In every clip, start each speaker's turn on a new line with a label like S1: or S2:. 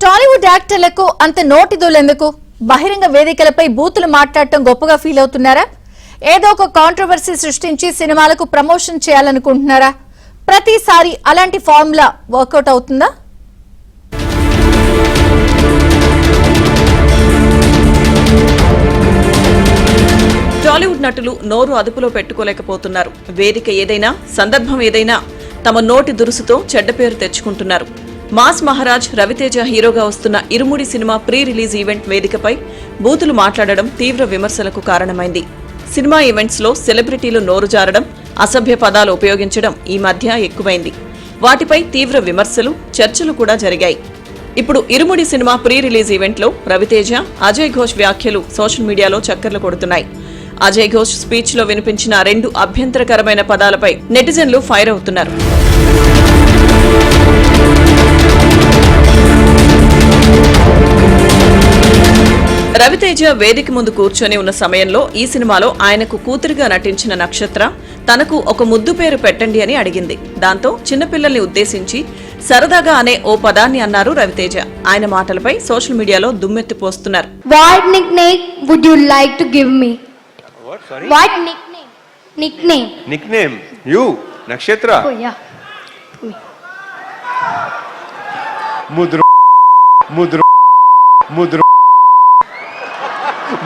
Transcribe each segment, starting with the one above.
S1: టాలీవుడ్ యాక్టర్లకు అంత నోటిదోలెందుకు? బహిరంగ వేదికలపై బూతులు మాట్లాడటం గొప్పగా ఫీల్ అవుతున్నారా? ఏదో ఒక కాంట్రవర్సీ సృష్టించి సినిమాలకు ప్రమోషన్ చేయాలనుకుంటున్నారా? ప్రతిసారి అలాంటి ఫార్ములా వర్కౌట్ అవుతుందా?
S2: టాలీవుడ్ నటులు నోరు అదుపులో పెట్టుకోలేకపోతున్నారు. వేదిక ఏదైనా, సందర్భం ఏదైనా తమ నోటి దురుసుతో చెడ్డ పేరు తెచ్చుకుంటున్నారు. మాస్ మహారాజ్ రవితేజ హీరోగా వస్తున్న ఇరుముడి సినిమా ప్రీ రిలీజ్ ఈవెంట్ వేదికపై బూతులు మాట్లాడడం తీవ్ర విమర్శలకు కారణమైంది. సినిమా ఈవెంట్స్ లో సెలబ్రిటీలు నోరు జారడం, అసభ్య పదాలు ఉపయోగించడం ఈ మధ్య ఎక్కువైంది. వాటిపై తీవ్ర విమర్శలు, చర్చలు కూడా జరిగాయి. ఇప్పుడు ఇరుముడి సినిమా ప్రీ రిలీజ్ ఈవెంట్ లో రవితేజ, అజయ్ ఘోష్ వ్యాఖ్యలు సోషల్ మీడియాలో చక్కర్లు కొడుతున్నాయి. అజయ్ ఘోష్ స్పీచ్ లో వినిపించిన 2 అభ్యంతరకరమైన పదాలపై నెటిజన్లు ఫైర్ అవుతున్నారు. రవితేజ వేదిక ముందు కూర్చొని ఉన్న సమయంలో ఈ సినిమాలో ఆయనకు కూతురుగా నటించిన నక్షత్ర తనకు ఒక ముద్దు పేరు పెట్టండి అని అడిగింది. దాంతో చిన్నపిల్లల్ని ఉద్దేశించి సరదాగా అనే ఓ పదాన్ని అన్నారు రవితేజ. ఆయన మాటలపై సోషల్ మీడియాలో దుమ్మెత్తిపోస్తున్నారు.
S3: What nickname would you like to give me?
S4: What? Sorry?
S3: What nickname? Nickname.
S4: Nickname? You? Nakshatra?
S3: Oh yeah. Me.
S4: Mudro. Mudro. Mudro.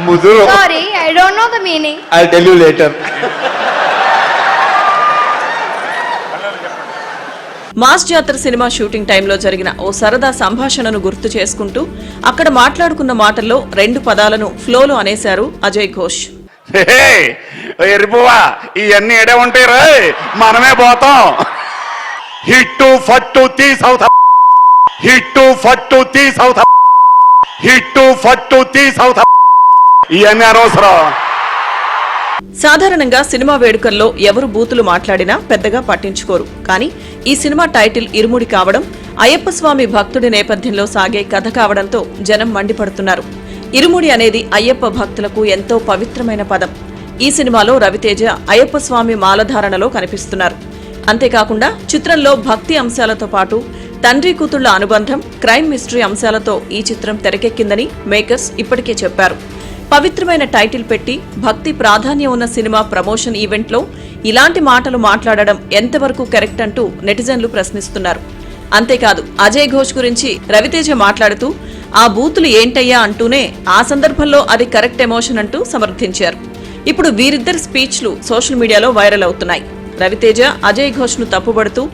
S4: Mudro.
S3: Sorry, I don't know the meaning.
S4: I'll tell you later.
S2: Mass జాతర cinema shooting టైంలో జరిగిన ఓ సరదా సంభాషణను గుర్తు చేసుకుంటూ అక్కడ మాట్లాడుకున్న మాటల్లో 2 పదాలను ఫ్లోలో అనేశారు అజయ్ ఘోష్.
S5: ఎరిపోవా ఇవన్నీ ఎడే ఉంటాయి రా, మనమే పోతాం. హిట్టు ఫట్టు తీసవుతా, హిట్టు ఫట్టు తీసవుతా, హిట్టు ఫట్టు తీసవుతా, ఇవన్నీ అనవసరం.
S2: సాధారణంగా సినిమా వేడుకల్లో ఎవరు బూతులు మాట్లాడినా పెద్దగా పట్టించుకోరు. కానీ ఈ సినిమా టైటిల్ ఇరుముడి కావడం, అయ్యప్ప స్వామి భక్తుడి నేపథ్యంలో సాగే కథ కావడంతో జనం మండిపడుతున్నారు. ఇరుముడి అనేది అయ్యప్ప భక్తులకు ఎంతో పవిత్రమైన పదం. ఈ సినిమాలో రవితేజ అయ్యప్ప స్వామి మాలధారణలో కనిపిస్తున్నారు. అంతేకాకుండా చిత్రంలో భక్తి అంశాలతో పాటు తండ్రి కూతుళ్ల అనుబంధం, క్రైమ్ మిస్టరీ అంశాలతో ఈ చిత్రం తెరకెక్కిందని మేకర్స్ ఇప్పటికే చెప్పారు. పవిత్రమైన టైటిల్ పెట్టి భక్తి ప్రాధాన్యం ఉన్న సినిమా ప్రమోషన్ ఈవెంట్లో ఇలాంటి మాటలు మాట్లాడడం ఎంతవరకు కరెక్ట్ అంటూ నెటిజన్లు ప్రశ్నిస్తున్నారు. అంతేకాదు అజయ్ ఘోష్ గురించి రవితేజ మాట్లాడుతూ ఆ బూతులు ఏంటయ్యా అంటూనే ఆ సందర్భంలో అది కరెక్ట్ ఎమోషన్ అంటూ సమర్థించారు. ఇప్పుడు వీరిద్దరి స్పీచ్లు సోషల్ మీడియాలో వైరల్ అవుతున్నాయి. రవితేజ అజయ్ ఘోష్ ను తప్పుబడుతూ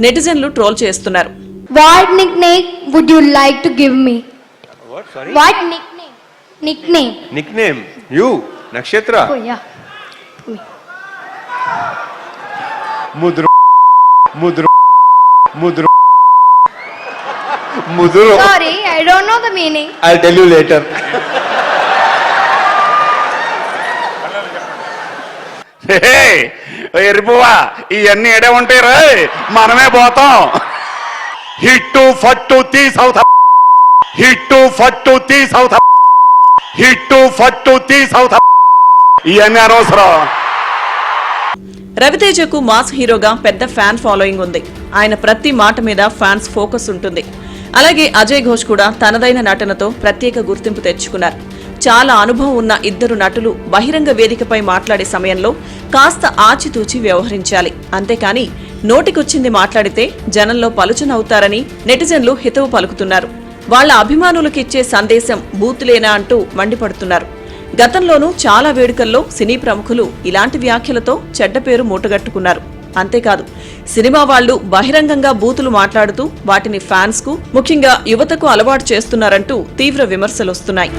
S2: నెటిజన్లు ట్రోల్ చేస్తున్నారు.
S3: What nickname would you like to give me?
S4: What? Sorry?
S3: What nickname? Nickname.
S4: Nickname? You? Nakshatra?
S3: Oh yeah. Me.
S4: Mudro. Mudro. Mudro. Mudro.
S3: Sorry, I don't know the meaning.
S4: I'll tell you later.
S5: ఎరిపోవా ఇవన్నీ ఎడే ఉంటాయి రా, మనమే పోతాం. Hit ఫట్టు తీసవుతా, hit ఫట్టు తీసవుతా, hit ఫట్టు తీసవుతా, ఇవన్నీ అనవసరం.
S2: రవితేజకు mass హీరోగా పెద్ద fan following ఉంది. ఆయన ప్రతి మాట మీద ఫ్యాన్స్ ఫోకస్ ఉంటుంది. అలాగే అజయ్ ఘోష్ కూడా తనదైన నటనతో ప్రత్యేక గుర్తింపు తెచ్చుకున్నారు. చాలా అనుభవం ఉన్న ఇద్దరు నటులు బహిరంగ వేదికపై మాట్లాడే సమయంలో కాస్త ఆచితూచి వ్యవహరించాలి. అంతేకాని నోటికొచ్చింది మాట్లాడితే జనంలో పలుచనవుతారని నెటిజన్లు హితవు పలుకుతున్నారు. వాళ్ల అభిమానులకిచ్చే సందేశం బూతులేనా అంటూ మండిపడుతున్నారు. గతంలోనూ చాలా వేడుకల్లో సినీ ప్రముఖులు ఇలాంటి వ్యాఖ్యలతో చెడ్డ పేరు మూటగట్టుకున్నారు. అంతేకాదు సినిమా వాళ్లు బహిరంగంగా బూతులు మాట్లాడుతూ వాటిని ఫ్యాన్స్ కు, ముఖ్యంగా యువతకు అలవాటు చేస్తున్నారంటూ తీవ్ర విమర్శలొస్తున్నాయి.